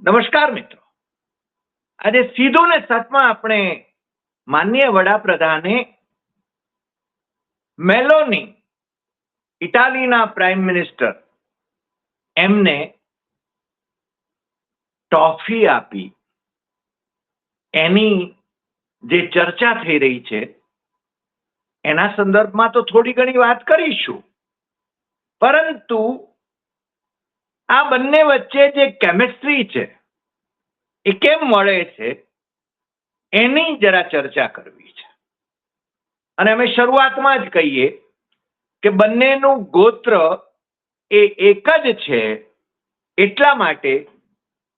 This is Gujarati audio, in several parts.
નમસ્કાર મિત્રો. આજે સીધું ને સચમાં આપણે માનનીય વડાપ્રધાને મેલોની, ઇટાલીના પ્રાઇમ મિનિસ્ટર, એમને ટ્રોફી આપી એની જે ચર્ચા થઈ રહી છે એના સંદર્ભમાં તો થોડી ઘણી વાત કરીશું, પરંતુ આ બંને વચ્ચે જે કેમિસ્ટ્રી છે એ કેમ મળે છે એની જરા ચર્ચા કરવી છે. અને અમે શરૂઆતમાં જ કહીએ કે બંનેનું ગોત્ર એ એક જ છે, એટલા માટે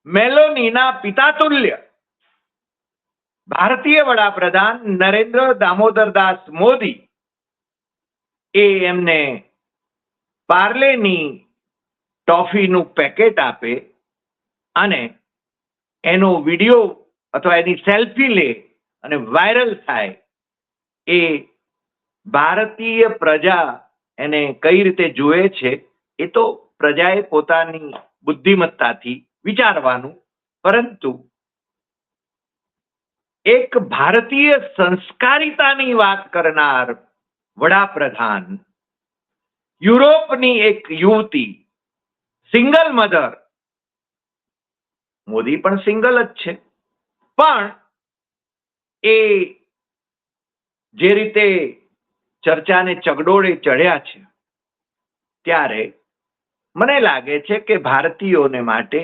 મેલોનીના પિતાતુલ્ય ભારતીય વડાપ્રધાન નરેન્દ્ર દામોદરદાસ મોદી એ એમને પાર્લેની ટોફીનું પેકેટ આપે અને એનો વિડીયો અથવા એની સેલ્ફી લે અને વાયરલ થાય, એ ભારતીય પ્રજા એને કઈ રીતે જુએ છે એ તો પ્રજાએ પોતાની બુદ્ધિમત્તાથી વિચારવાનું, પરંતુ એક ભારતીય સંસ્કારિતાની વાત કરનાર વડાપ્રધાન યુરોપની એક યુવતી, સિંગલ મધર, મોદી પણ સિંગલ જ છે, પણ એ જે રીતે ચર્ચાને ચગડોળે ચડ્યા છે ત્યારે મને લાગે છે કે ભારતીયોને માટે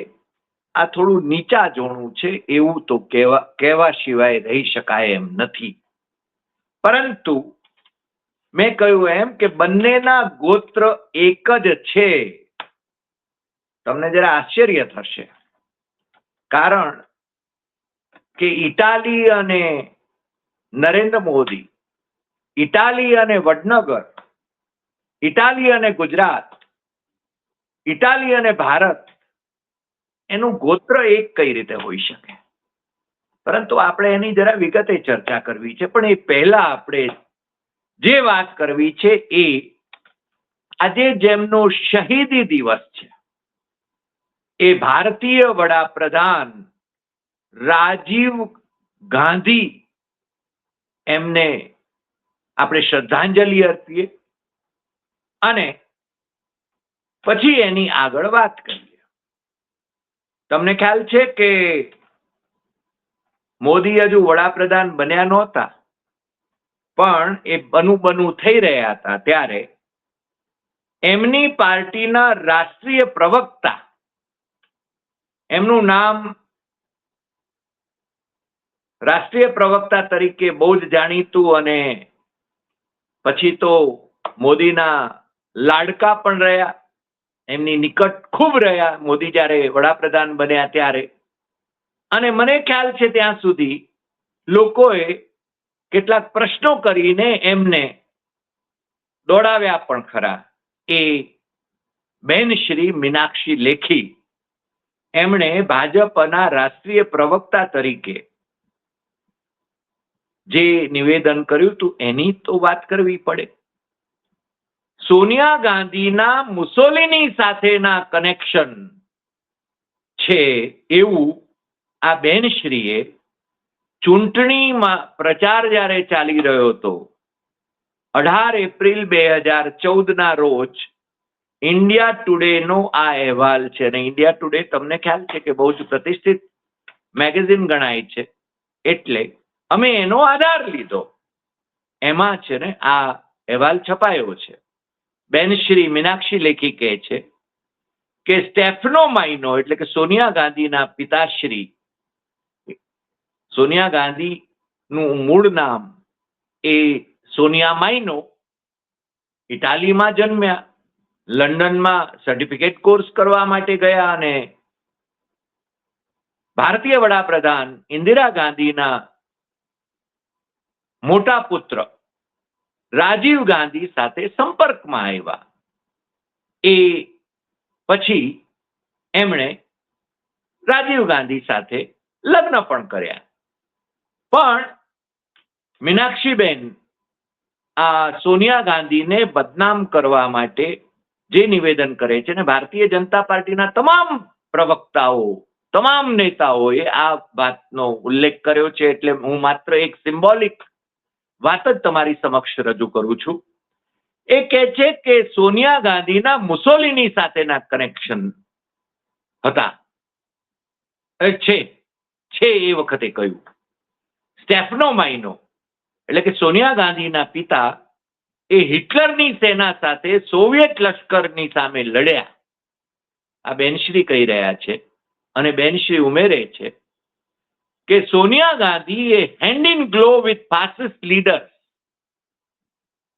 આ થોડું નીચા જોણું છે એવું તો કહેવા સિવાય રહી શકાય એમ નથી. પરંતુ મેં કહ્યું એમ કે બંનેના ગોત્ર એક જ છે. તમને જરા આશ્ચર્ય થશે, કારણ કે ઇટાલી અને નરેન્દ્ર મોદી, ઇટાલી અને વડનગર, ઇટાલી અને ગુજરાત, ઇટાલી અને ભારત, એનું ગોત્ર એક કઈ રીતે હોઈ શકે? પરંતુ આપણે એની જરા વિગતે ચર્ચા કરવી છે. પણ એ પહેલા આપણે જે વાત કરવી છે એ આજે જેમનો શહીદી દિવસ છે, એ ભારતીય વડાપ્રધાન રાજીવ ગાંધી, એમને આપણે શ્રદ્ધાંજલિ અર્પીએ અને પછી એની આગળ વાત કરીએ. તમને ખ્યાલ છે કે મોદી હજુ વડાપ્રધાન બન્યા નહોતા, પણ એ બનું થઈ રહ્યા હતા ત્યારે એમની પાર્ટીના રાષ્ટ્રીય પ્રવક્તા, એમનું નામ રાષ્ટ્રીય પ્રવક્તા તરીકે બહુ જ જાણીતું અને પછી તો મોદીના લાડકા પણ રહ્યા, એમની નિકટ ખૂબ રહ્યા મોદી જ્યારે વડાપ્રધાન બન્યા ત્યારે. અને મને ખ્યાલ છે ત્યાં સુધી લોકોએ કેટલાક પ્રશ્નો કરીને એમને દોડાવ્યા પણ ખરા. એ બેન શ્રી મીનાક્ષી લેખી, એમણે ભાજપના રાષ્ટ્રીય પ્રવક્તા તરીકે જે નિવેદન કર્યું હતું એની તો વાત કરવી પડે. સોનિયા ગાંધીના મુસોલિની સાથેના કનેક્શન છે એવું આ બેનશ્રીએ ચૂંટણીમાં પ્રચાર જ્યારે ચાલી રહ્યો હતો 18 એપ્રિલ 2014 રોજ ઇન્ડિયા ટુડેનો આ અહેવાલ છે. અને ઇન્ડિયા ટુડે તમને ખ્યાલ છે કે બહુ જ પ્રતિષ્ઠિત મેગેઝિન ગણાય છે, એટલે અમે એનો આધાર લીધો. એમાં છે ને આ અહેવાલ છપાયો છે. બેન શ્રી મીનાક્ષી લેખી કહે છે કે સ્ટેફનો માઇનો, એટલે કે સોનિયા ગાંધીના પિતાશ્રી, સોનિયા ગાંધીનું મૂળ નામ એ સોનિયા માઇનો, ઇટાલીમાં જન્મ્યા, લંડનમાં સર્ટિફિકેટ કોર્સ કરવા માટે ગયા અને ભારતીય વડાપ્રધાન ઇન્દિરા ગાંધીના મોટા પુત્ર રાજીવ ગાંધી સાથે સંપર્કમાં આવ્યા. એ પછી એમણે રાજીવ ગાંધી સાથે લગ્ન પણ કર્યા. પણ મીનાક્ષીબેન આ સોનિયા ગાંધીને બદનામ કરવા માટે જે નિવેદન કરે છે ને ભારતીય જનતા પાર્ટીના તમામ પ્રવક્તાઓ તમામ નેતાઓએ આ વાતનો ઉલ્લેખ કર્યો છે, એટલે હું માત્ર એક સિમ્બોલિક વાત જ તમારી સમક્ષ રજૂ કરું છું. એ કહે છે કે સોનિયા ગાંધીના મુસોલિની સાથેના કનેક્શન હતા, છે એ વખતે કહ્યું. સ્ટેફનો માઇનો એટલે કે સોનિયા ગાંધીના પિતા એ હિટલરની સેના સાથે સોવિયત લશ્કરની સામે લડ્યા, આ બેનશ્રી કહી રહ્યા છે. અને બેનશ્રી ઉમેરે છે કે સોનિયા ગાંધી એ hand in glove with fascist leaders.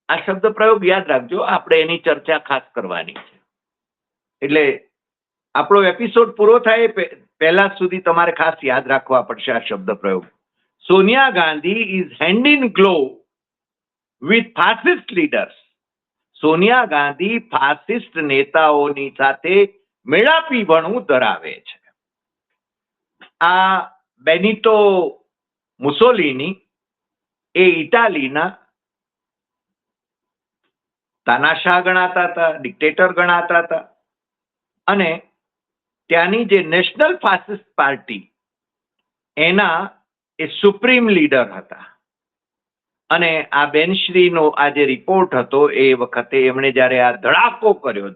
આ શબ્દ પ્રયોગ યાદ રાખજો, આપણે એની ચર્ચા ખાસ કરવાની છે. એટલે આપણો એપિસોડ પૂરો થાય પહેલા સુધી તમારે ખાસ યાદ રાખવા પડશે આ શબ્દ પ્રયોગ. Sonia Gandhi is hand in glove with fascist leaders. Sonia Gandhi fascist નેતાઓની સાથે મેળાપીપણું ધરાવે છે. આ બેનિટો મુસોલિની એ ઇટાલીના તાનાશાહ ગણાતા હતા, ડિક્ટેટર ગણાતા હતા, અને ત્યાંની જે નેશનલ ફાસિસ્ટ પાર્ટી એના એ સુપ્રીમ લીડર હતા. અને આ બેનશ્રીનો આ જે રિપોર્ટ હતો એ વખતે એમણે જ્યારે આ ધડાકો કર્યો,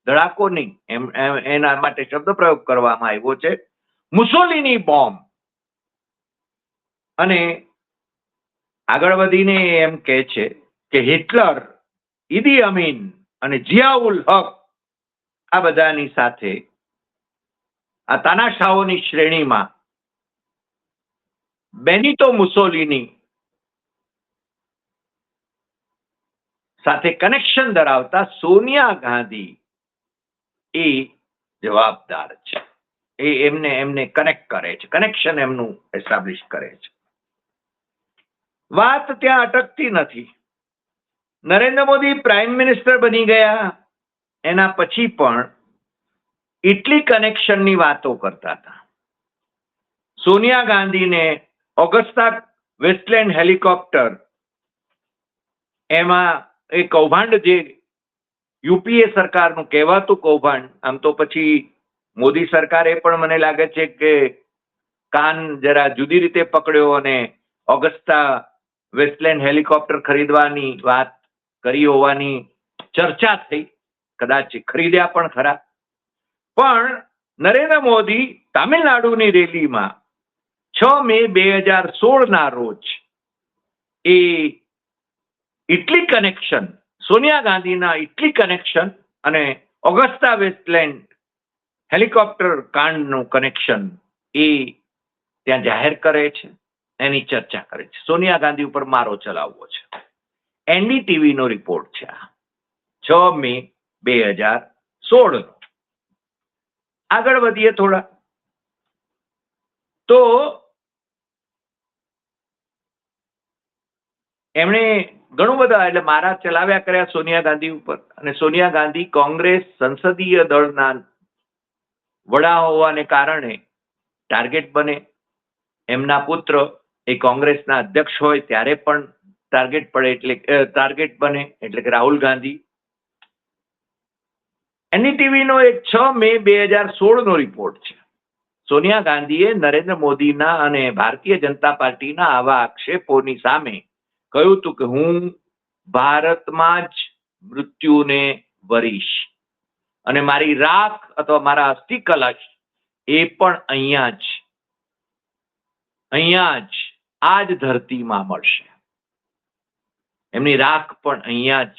ધડાકો નહીં, એના માટે શબ્દ પ્રયોગ કરવામાં આવ્યો છે મુસોલિની બોમ્બ. અને આગળ વધીને એમ કહે છે કે હિટલર, ઈદી અમીન અને જિયાઉલ હક આ બધાની સાથે આ તાનાશાહોની શ્રેણીમાં બેનિટો મુસોલિની સાથે કનેક્શન ધરાવતા સોનિયા ગાંધી એ જવાબદાર છે. એ એમને કનેક્ટ કરે છે, કનેક્શન એમનું એસ્ટાબ્લિશ કરે છે. વાત ત્યાં અટકતી નથી. નરેન્દ્ર મોદી પ્રાઇમ મિનિસ્ટર બની ગયા એના પછી પણ ઇટલી કનેક્શનની વાતો કરતા હતા. સોનિયા ગાંધીને ઓગસ્ટા વેસ્ટલેન્ડ હેલિકોપ્ટર એમાં એ કૌભાંડ, જે યુપીએ સરકારનું કહેવાતું કૌભાંડ, આમ તો પછી મોદી સરકારે પણ મને લાગે છે કે કાન જરા જુદી રીતે પકડ્યો અને ઓગસ્ટા વેસ્ટલેન્ડ હેલિકોપ્ટર ખરીદવાની વાત કરી હોવાની ચર્ચા થઈ. કદાચ ખરીદ્યા પણ ખરા. પણ નરેન્દ્ર મોદી તામિલનાડુની રેલીમાં 6 મે 2016 રોજ એ ઇટલી કનેક્શન, સોનિયા ગાંધીના ઇટલી કનેક્શન અને ઓગસ્ટા વેસ્ટલેન્ડ હેલિકોપ્ટર કાંડનું કનેક્શન એ ત્યાં જાહેર કરે છે, એની ચર્ચા કરે છે. સોનિયા ગાંધી ઉપર મારો ચલાવવો છે. એનડીટીવી નો રિપોર્ટ છે આ, 6 મે 2016. આગળ વધીએ થોડા. તો એમણે ઘણું બધા, એટલે મારા ચલાવ્યા કર્યા સોનિયા ગાંધી ઉપર. અને સોનિયા ગાંધી કોંગ્રેસ સંસદીય દળના વડા હોવાને કારણે ટાર્ગેટ બને. એમના પુત્ર એ કોંગ્રેસના અધ્યક્ષ હોય ત્યારે પણ ટાર્ગેટ બને, એટલે કે રાહુલ ગાંધી. એનડીટીવીનો એક 6 મે 2016 રિપોર્ટ છે. સોનિયા ગાંધીએ નરેન્દ્ર મોદીના અને ભારતીય જનતા પાર્ટીના આવા આક્ષેપોની સામે કહ્યું હતું કે હું ભારતમાં જ મૃત્યુને વરીશ અને મારી રાખ અથવા મારા અસ્થિ કલશ એ પણ અહીંયા જ આ જ ધરતીમાં મળશે. એમની રાખ પણ અહીંયા જ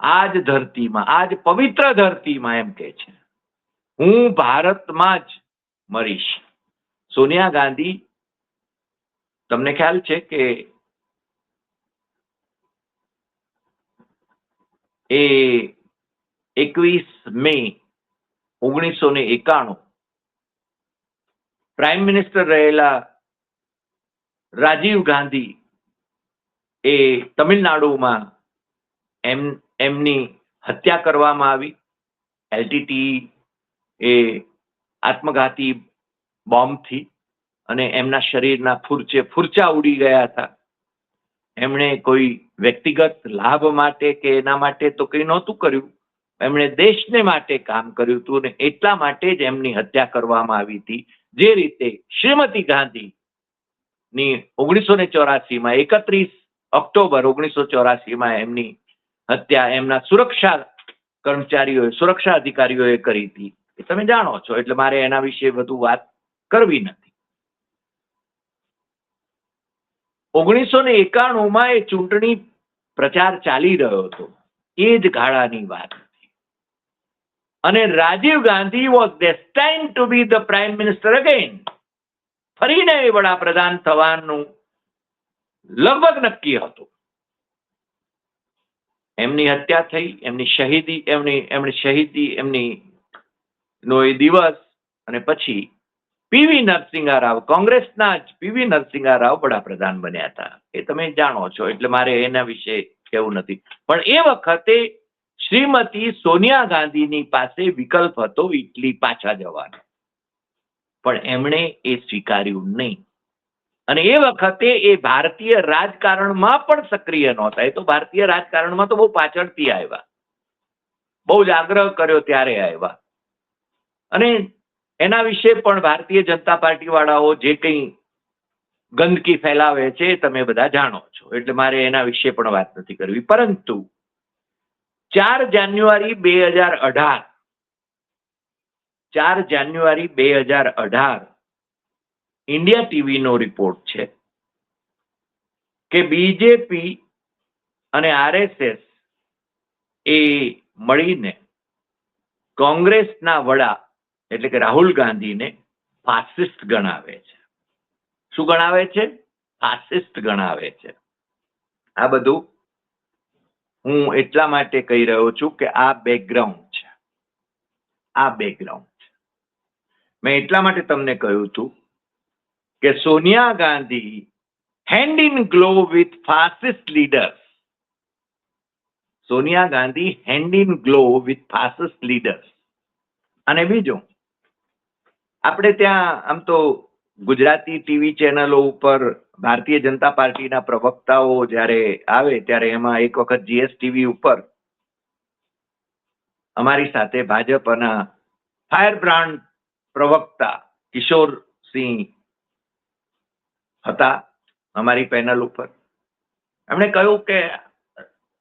આ જ ધરતીમાં, આ જ પવિત્ર ધરતીમાં, એમ કે છે હું ભારતમાં જ મરીશ. સોનિયા ગાંધી, તમને ખ્યાલ છે કે એ 21 મે 1991 પ્રાઇમ મિનિસ્ટર રહેલા રાજીવ ગાંધી એ તમિલનાડુમાં એમની હત્યા કરવામાં આવી. એલટીટી એ આત્મઘાતી બોમ્બથી, અને એમના શરીરના ફૂરચા ઉડી ગયા હતા. એમણે કોઈ વ્યક્તિગત લાભ માટે કે એના માટે તો કંઈ નહોતું કર્યું, એમણે દેશને માટે કામ કર્યું હતું ને એટલા માટે જ એમની હત્યા કરવામાં આવી હતી. જે રીતે શ્રીમતી ગાંધીની 1984માં 31 ઓક્ટોબર 1984માં એમની હત્યા એમના સુરક્ષા કર્મચારીઓએ, સુરક્ષા અધિકારીઓએ કરી હતી, એ તમે જાણો છો, એટલે મારે એના વિશે વધુ વાત કરવી નથી. 1991માં એ ચૂંટણી પ્રચાર ચાલી રહ્યો હતો, એ જ ગાળાની વાત હતી. અને Rajiv Gandhi was destined to be the prime minister again. ફરીને એ વડાપ્રધાન થવાનું લગભગ નક્કી હતું. એમની હત્યા થઈ, એમની શહીદી નો એ દિવસ, અને પછી પીવી નરસિંહા રાવ, કોંગ્રેસના જ પીવી નરસિંહા રાવ વડાપ્રધાન બન્યા હતા. એ તમે જાણો છો, એટલે મારે એના વિશે કહેવું નથી. પણ એ વખતે શ્રીમતી સોનિયા ગાંધીની પાસે વિકલ્પ હતો ઇટલી પાછા જવાનો, પણ એમણે એ સ્વીકાર્યું નહીં. અને એ વખતે એ ભારતીય રાજકારણમાં પણ સક્રિય નહોતા. એ તો ભારતીય રાજકારણમાં તો બહુ પાછળથી આવ્યા, બહુ જ આગ્રહ કર્યો ત્યારે આવ્યા. અને એના વિશે પણ ભારતીય જનતા પાર્ટી વાળાઓ જે કંઈ ગંદકી ફેલાવે છે તમે બધા જાણો છો, એટલે મારે એના વિશે પણ વાત નથી કરવી. પરંતુ 4 જાન્યુઆરી 2018 ઇન્ડિયા ટીવીનો રિપોર્ટ છે કે બીજેપી અને આરએસએસ એ મળીને કોંગ્રેસના વડા એટલે કે રાહુલ ગાંધીને ફાસિસ્ટ ગણાવે છે. શું ગણાવે છે? ફાસિસ્ટ ગણાવે છે. આ બધું હું એટલા માટે કહી રહ્યો છું કે આ બેકગ્રાઉન્ડ છે. મેં એટલા માટે તમને કહ્યું હતું કે Sonia Gandhi hand in glove with fascist leaders. Sonia Gandhi hand in glove with fascist leaders. અને બીજું, આપણે ત્યાં આમ તો ગુજરાતી ટીવી ચેનલો ઉપર ભારતીય જનતા પાર્ટીના પ્રવક્તાઓ જ્યારે આવે ત્યારે એમાં એક વખત જીએસટીવી ઉપર અમારી સાથે ભાજપના ફાયરબ્રાન્ડ પ્રવક્તા કિશોરસિંહ હતા અમારી પેનલ ઉપર. એમણે કહ્યું કે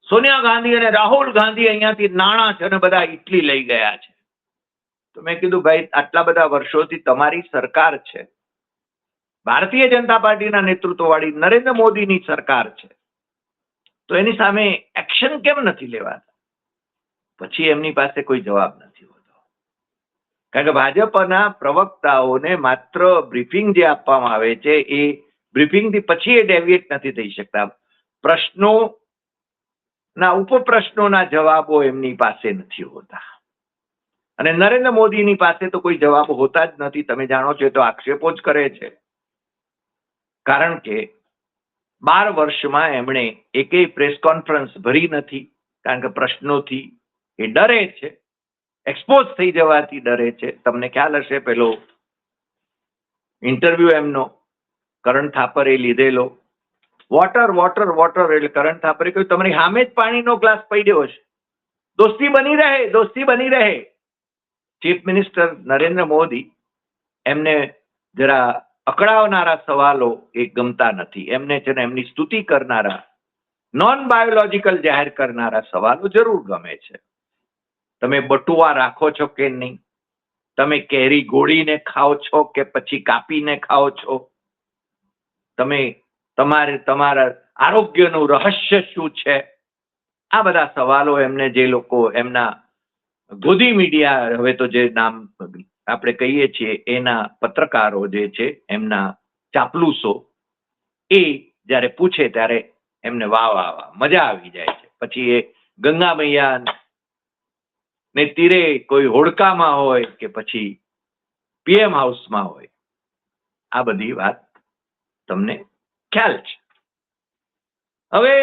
સોનિયા ગાંધી અને રાહુલ ગાંધી અહીંયાથી નાણાં છે અને બધા ઇટલી લઈ ગયા છે. તો મેં કીધું, ભાઈ, આટલા બધા વર્ષોથી તમારી સરકાર છે, ભારતીય જનતા પાર્ટીના નેતૃત્વવાળી નરેન્દ્ર મોદીની સરકાર છે, તો એની સામે એક્શન કેમ નથી લેવાતા? પછી એમની પાસે કોઈ જવાબ નથી હોતો, કારણ કે ભાજપના પ્રવક્તાઓને માત્ર બ્રીફિંગ જે આપવામાં આવે છે એ બ્રીફિંગથી પછી એ ડેવિએટ નથી થઈ શકતા. ઉપપ્રશ્નોના જવાબો એમની પાસે નથી હોતા, અને નરેન્દ્ર મોદીની પાસે તો કોઈ જવાબ હોતા જ નથી. તમે જાણો છો, તો આક્ષેપો જ કરે છે, કારણ કે 12 વર્ષમાં એમણે એકેય પ્રેસ કોન્ફરન્સ ભરી નથી, કારણ કે પ્રશ્નોથી એ ડરે છે, એક્સપોઝ થઈ જવાથી ડરે છે. તમને ખ્યાલ હશે, પેલો ઇન્ટરવ્યુ એમનો કરણ થાપરે લીધેલો, વોટર વોટર વોટર, એટલે કરણ થાપરે કહ્યું, તમારી સામે જ પાણીનો ગ્લાસ પડ્યો છે, દોસ્તી બની રહે. ચીફ મિનિસ્ટર નરેન્દ્ર મોદી એમને જરા અકળાવનારા સવાલો એ ગમતા નથી. એમને છે ને એમની સ્તુતિ કરનારા, નોન બાયોલોજિકલ જાહેર કરનારા સવાલો જરૂર ગમે છે. તમે બટુઆ રાખો છો કે નહીં? તમે કેરી ગોળીને ખાઓ છો કે પછી કાપીને ખાઓ છો? તમારા આરોગ્યનું રહસ્ય શું છે? આ બધા સવાલો એમને, જે લોકો એમના ગોદી મીડિયા, હવે તો જે નામ આપણે કહીએ છીએ એના પત્રકારો જે છે, એમના ચાપલુસો, એ જ્યારે પૂછે ત્યારે એમને વાહ મજા આવી જાય છે. પછી એ ગંગા મૈયા ને તીરે કોઈ હોડકામાં હોય કે પછી પીએમ હાઉસમાં હોય, આ બધી વાત તમને ખ્યાલ છે. હવે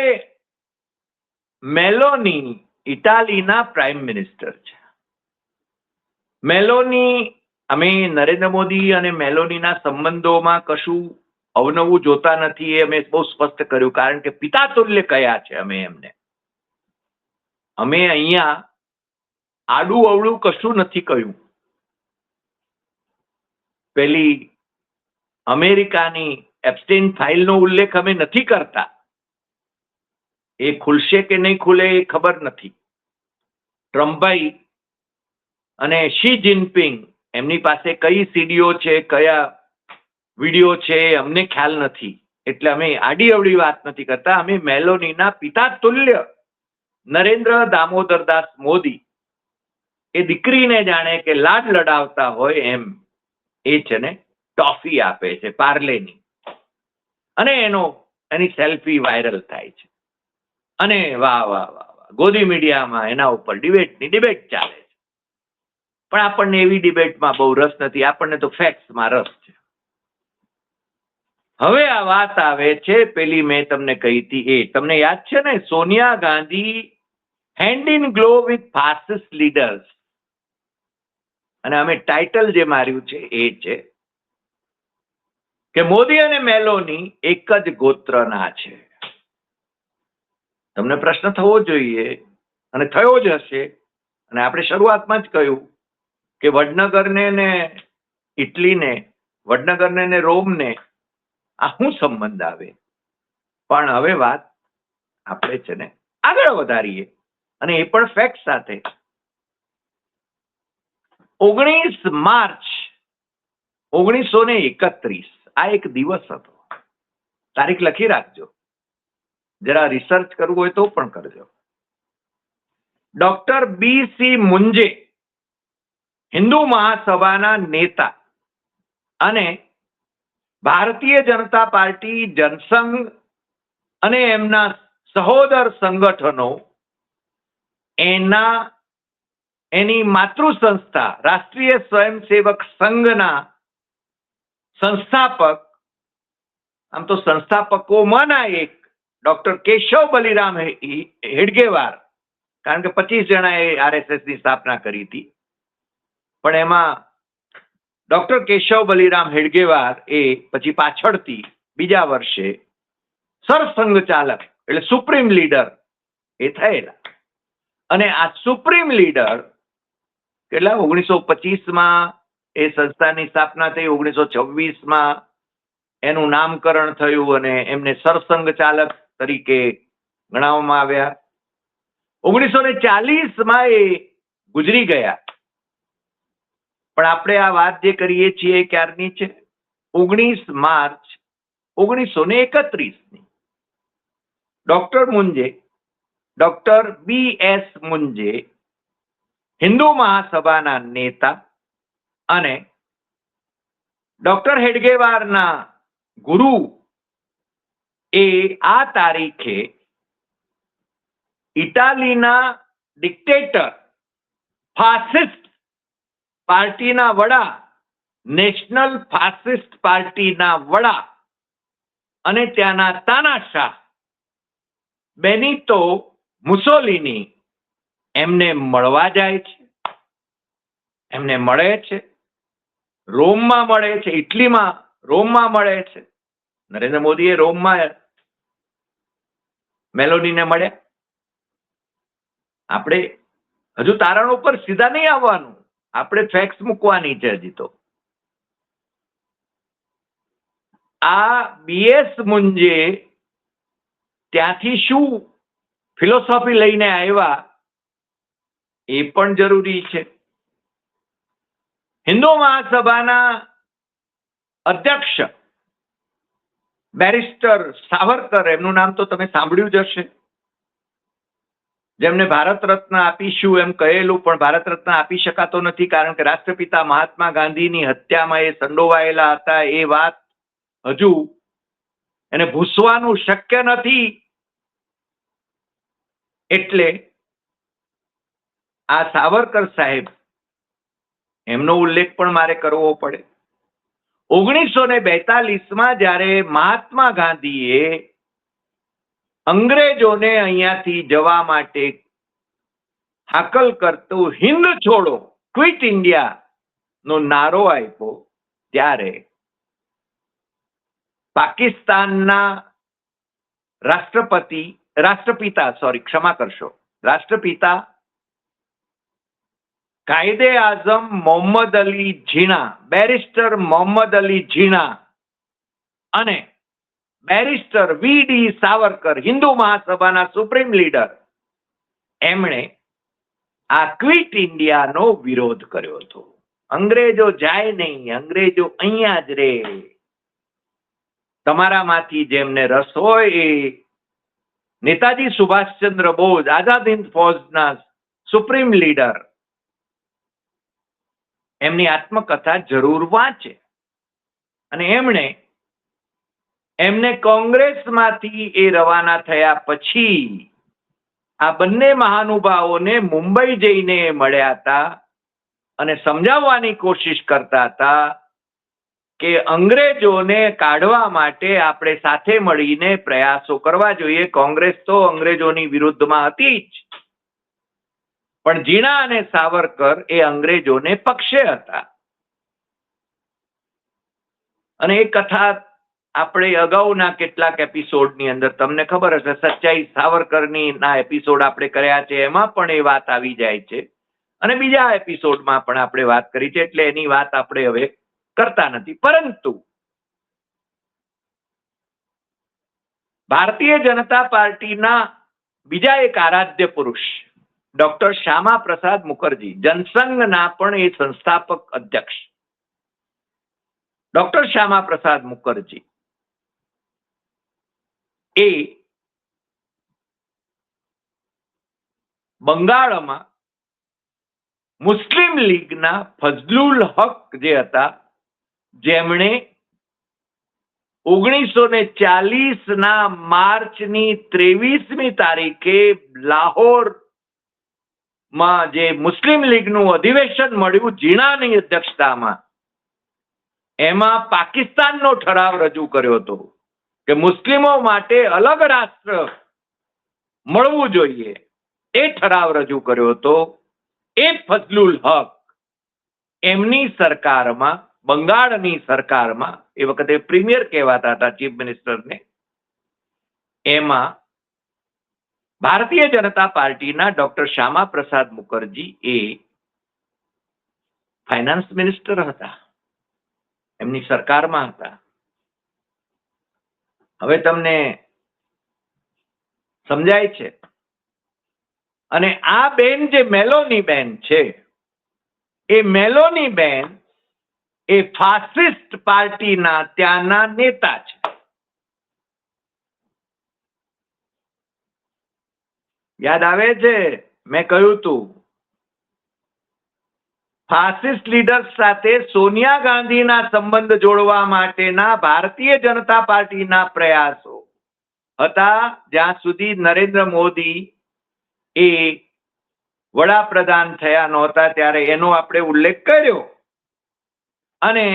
મેલોની ઇટાલીના પ્રાઇમ મિનિસ્ટર છે. મેલોની, અમે નરેન્દ્ર મોદી અને મેલોનીના સંબંધોમાં કશું અવનવું જોતા નથી, એ અમે બહુ સ્પષ્ટ કર્યું, કારણ કે પિતા તુલ્ય કયા છે અમે એમને. અમે અહીંયા આડું અવળું કશું નથી કહ્યું. પેલી અમેરિકાની એપ્સ્ટેઇન ફાઇલનો ઉલ્લેખ અમે નથી કરતા. એ ખુલશે કે નહીં ખુલે એ ખબર નથી. ટ્રમ્પભાઈ અને શી જિનપિંગ એમની પાસે કઈ સીડીઓ છે, કયા વિડીયો છે, અમને ખ્યાલ નથી. એટલે અમે આડી અવળી વાત નથી કરતા. અમે મેલોનીના પિતા તુલ્ય નરેન્દ્ર દામોદરદાસ મોદી એ દીકરીને જાણે કે લાડ લડાવતા હોય એમ એ છે ને ટોફી આપે છે પાર્લેની, અને એની સેલ્ફી વાયરલ થાય છે. અને વાહ વાહ વાહ વાહ, ગોદી મીડિયામાં એના ઉપર ડિબેટ ચાલે છે. પણ આપણને એવી ડિબેટમાં બહુ રસ નથી. આપણને તો ફેક્ટ્સમાં રસ છે. હવે આ વાત આવે છે પેલી મેં તમને કહી હતી એ. તમને યાદ છે ને, Sonia Gandhi hand in glove with fascist leaders. અને અમે ટાઇટલ જે માર્યું છે એ છે કે મોદી અને મેલોની એક જ ગોત્રના છે. તમને પ્રશ્ન થવો જોઈએ, અને થયો જ હશે. અને આપણે શરૂઆતમાં જ કહ્યું કે વડનગરને ને ઇટલીને, વડનગરને ને રોમને આ શું સંબંધ આવે. પણ હવે વાત આપણે છે ને આગળ વધારીએ, અને એ પણ ફેક્ટ સાથે. 19 માર્ચ 1931 આ એક દિવસ હતો. તારીખ લખી રાખજો. જરા રિસર્ચ કરવું હોય તો પણ કરજો. ડોક્ટર BC મુંજે, હિન્દુ મહાસભાના નેતા અને ભારતીય જનતા પાર્ટી, જનસંઘ અને એમના સહોદર સંગઠનો, એની માતૃ સંસ્થા રાષ્ટ્રીય સ્વયંસેવક સંઘના સંસ્થાપક, આમ તો સંસ્થાપકોમાંના એક ડોક્ટર કેશવ બલિરામ હેડગેવાર, કારણ કે 25 જણાએ RSSની સ્થાપના કરી હતી, પણ એમાં ડોક્ટર કેશવ બલિરામ હેડગેવાર એ પછી પાછળથી બીજા વર્ષે સરસંઘ ચાલક એટલે સુપ્રીમ લીડર એ થયેલા. અને આ સુપ્રીમ લીડર કેટલા 1925માં એ સંસ્થાની સ્થાપના થઈ, 1926માં એનું નામકરણ થયું અને એમને સરસંઘ ચાલક તરીકે ગણાવવામાં આવ્યા. 1940માં એ ગુજરી ગયા. પણ આપણે આ વાત જે કરીએ છીએ ક્યારની છે? 19 માર્ચ 1931ની. ડોક્ટર BS મુંજે, હિન્દુ મહાસભાના નેતા અને ડોક્ટર હેડગેવારના ગુરુ, એ આ તારીખે ઇટાલીના ડિક્ટેટર, ફાસિસ્ટ પાર્ટીના વડા, નેશનલ ફાસિસ્ટ પાર્ટીના વડા અને ત્યાંના તાનાશાહ બેનિતો મુસોલિની એમને મળવા જાય છે. એમને મળે છે. રોમમાં મળે છે, ઇટલીમાં, રોમમાં મળે છે. નરેન્દ્ર મોદીએ રોમમાં મેલોનીને મળ્યા. આપણે હજુ તારણ ઉપર સીધા નહીં આવવાનું, આપણે ફેક્ટ્સ મૂકવાની છે હજી તો. આ BS મુંજે ત્યાંથી શું ફિલોસોફી લઈને આવ્યા એ પણ જરૂરી છે. હિન્દુ મહાસભાના અધ્યક્ષ બેરિસ્ટર સાવરકર, એમનું નામ તો તમે સાંભળ્યું જ હશે, જેમને ભારત રત્ન આપીશું એમ કહેલું, પણ ભારત રત્ન આપી શકાતો નથી કારણ કે રાષ્ટ્રપિતા મહાત્મા ગાંધીની હત્યામાં એ સંડોવાયેલા હતા. એ વાત હજુ એને ભૂસવાનું શક્ય નથી. એટલે આ સાવરકર સાહેબ, એમનો ઉલ્લેખ પણ મારે કરવો પડે. 1942માં જ્યારે મહાત્મા ગાંધીએ અંગ્રેજોને અહીંયાથી જવા માટે હાકલ કરતું હિન્દ છોડો, ક્વિટ ઇન્ડિયા નો નારો આપ્યો, ત્યારે પાકિસ્તાનના રાષ્ટ્રપિતા કાયદે આઝમ મોહમ્મદ અલી ઝીણા, બેરિસ્ટર મોહમ્મદ અલી ઝીણા અને બેરિસ્ટર વી.ડી. સાવરકર, હિન્દુ મહાસભાના સુપ્રીમ લીડર, એમણે આ ક્વિટ ઇન્ડિયાનો વિરોધ કર્યો હતો. અંગ્રેજો જાય નહીં, અંગ્રેજો અહીંયા જ રે. તમારામાંથી જેમને રસ હોય એ નેતાજી સુભાષચંદ્ર બોઝ, આઝાદ હિંદ ફૌજના સુપ્રીમ લીડર, એમની આત્મકથા જરૂર વાંચે. અને એમને કોંગ્રેસમાંથી એ રવાના થયા પછી આ બંને મહાનુભાવોને મુંબઈ જઈને મળ્યા હતા અને સમજાવવાની કોશિશ કરતા હતા કે અંગ્રેજોને કાઢવા માટે આપણે સાથે મળીને પ્રયાસો કરવા જોઈએ. કોંગ્રેસ તો અંગ્રેજોની વિરુદ્ધમાં હતી જ, પણ ઝીણા અને સાવરકર એ અંગ્રેજોને પક્ષે હતા. અને એ કથા આપણે અગાઉના કેટલાક એપિસોડની અંદર તમને ખબર હશે, સચ્ચાઈ સાવરકરની ના એપિસોડ આપણે કર્યા છે, એમાં પણ એ વાત આવી જાય છે. અને બીજા એપિસોડમાં પણ આપણે વાત કરી છે, એટલે એની વાત આપણે હવે કરતા નથી. પરંતુ ભારતીય જનતા પાર્ટીના બીજા એક આરાધ્ય પુરુષ ડોક્ટર શ્યામા પ્રસાદ મુખર્જી, જનસંઘના પણ એ સંસ્થાપક અધ્યક્ષ ડોક્ટર શ્યામા પ્રસાદ મુખર્જી, એ બંગાળમાં મુસ્લિમ લીગના ફઝલુલ હક જે હતા, જેમણે 1940 માર્ચની 23મી તારીખે લાહોરમાં જે મુસ્લિમ લીગનું અધિવેશન મળ્યું ઝીણાની અધ્યક્ષતામાં, એમાં પાકિસ્તાનનો ઠરાવ રજૂ કર્યો હતો કે મુસ્લિમો માટે અલગ રાષ્ટ્ર મળવું જોઈએ. એ ઠરાવ રજૂ કર્યો હતો. એ ફઝલુલ હક એમની સરકારમાં, બંગાળની સરકારમાં, એ વખતે પ્રીમિયર કહેવાતા હતા, ચીફ મિનિસ્ટરને, એમાં ભારતીય જનતા પાર્ટીના ડોક્ટર શ્યામા પ્રસાદ મુખર્જી એ ફાઇનાન્સ મિનિસ્ટર હતા, એમની સરકારમાં હતા. હવે તમને સમજાય છે? અને આ બેન જે મેલોની બેન છે, એ મેલોની બેન એ ફાસિસ્ટ પાર્ટીના ત્યાંના નેતા છે. યાદ આવે છે? મેં કહ્યું તું, ફાસિસ્ટ લીડર્સ સાથે સોનિયા ગાંધીના સંબંધ જોડવા માટેના ભારતીય જનતા પાર્ટીના પ્રયાસો હતા. જ્યાં સુધી નરેન્દ્ર મોદી એ વડાપ્રધાન થયા નહોતા ત્યારે એનો આપણે ઉલ્લેખ કર્યો. અને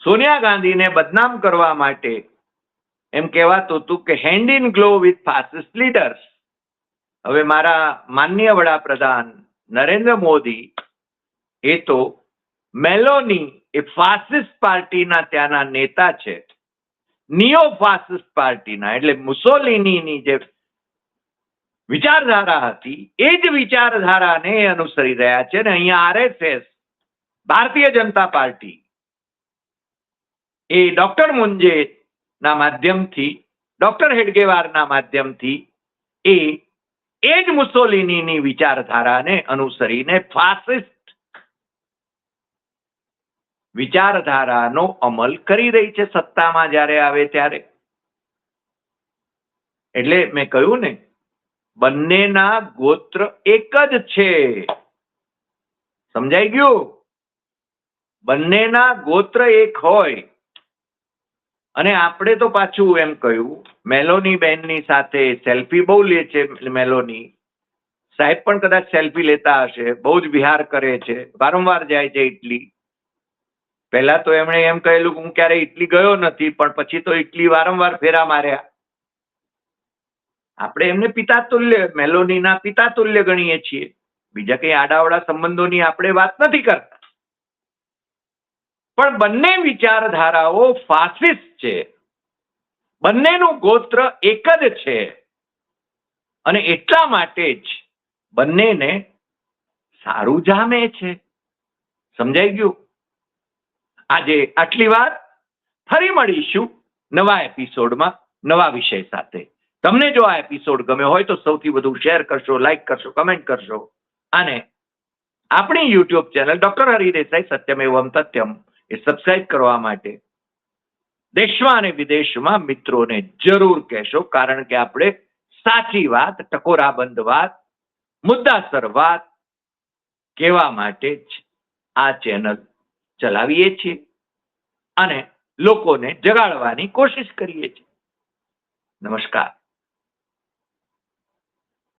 સોનિયા ગાંધીને બદનામ કરવા માટે એમ કહેવાતું હતું કે hand in glove with fascist leaders. હવે મારા માનનીય વડાપ્રધાન નરેન્દ્ર મોદી એ તો મેલોની એ ફાસિસ્ટ પાર્ટીના ત્યાંના નેતા છે, નિયો ફાસિસ્ટ પાર્ટીના, એટલે મુસોલિનીની જે વિચારધારા હતી એ જ વિચારધારાને અનુસરી રહ્યા છે. ને અહીંયા આરએસએસ, ભારતીય જનતા પાર્ટી, એ ડોક્ટર મુંજેના માધ્યમથી, ડોક્ટર હેડગેવારના માધ્યમથી એ જ મુસોલિનીની વિચારધારાને અનુસરીને ફાસિસ્ટ વિચારધારાનો અમલ કરી રહી છે સત્તામાં જ્યારે આવે ત્યારે. એટલે મેં કહ્યું ને, બંનેના ગોત્ર એક જ છે. સમજાઈ ગયું? બંનેના ગોત્ર એક હોય. અને આપણે તો પાછું એમ કહ્યું, મેલોની બેનની સાથે સેલ્ફી બહુ લે છે. મેલોની સાહેબ પણ કદાચ સેલ્ફી લેતા હશે, બહુ જ વિહાર કરે છે, વારંવાર જાય છે ઇટલી. પહેલા તો એમણે એમ કહેલું કે હું ક્યારે ઇટલી ગયો નથી, પણ પછી તો ઇટલી વારંવાર ફેરા માર્યા. આપણે એમને પિતા તુલ્ય, મેલોનીના પિતા તુલ્ય ગણીએ છીએ. બીજા કઈ આડાવડા સંબંધોની આપણે વાત નથી કરતા. પણ બંને વિચારધારાઓ ફાસિસ્ટ છે. બંનેનું ગોત્ર એક જ છે. અને એટલા માટે જ બંનેને સારું જામે છે. સમજાઈ ગયું? આજે આટલી વાત. ફરી મળીશું નવા એપિસોડમાં નવા વિષય સાથે. તમને જો આ એપિસોડ ગમ્યો હોય તો સૌથી વધુ શેર કરશો, લાઈક કરશો, કમેન્ટ કરશો અને આપણી યુટ્યુબ ચેનલ ડોક્ટર હરિદેસાઈ સત્યમેવમ તથ્યમ એ સબસ્ક્રાઇબ કરવા માટે દેશમાં અને વિદેશમાં મિત્રોને જરૂર કહેશો, કારણ કે આપણે સાચી વાત, ટકોરાબંધ વાત, મુદ્દાસર વાત કહેવા માટે જ આ ચેનલ ચલાવીએ છીએ અને લોકોને જગાડવાની કોશિશ કરીએ છીએ. નમસ્કાર.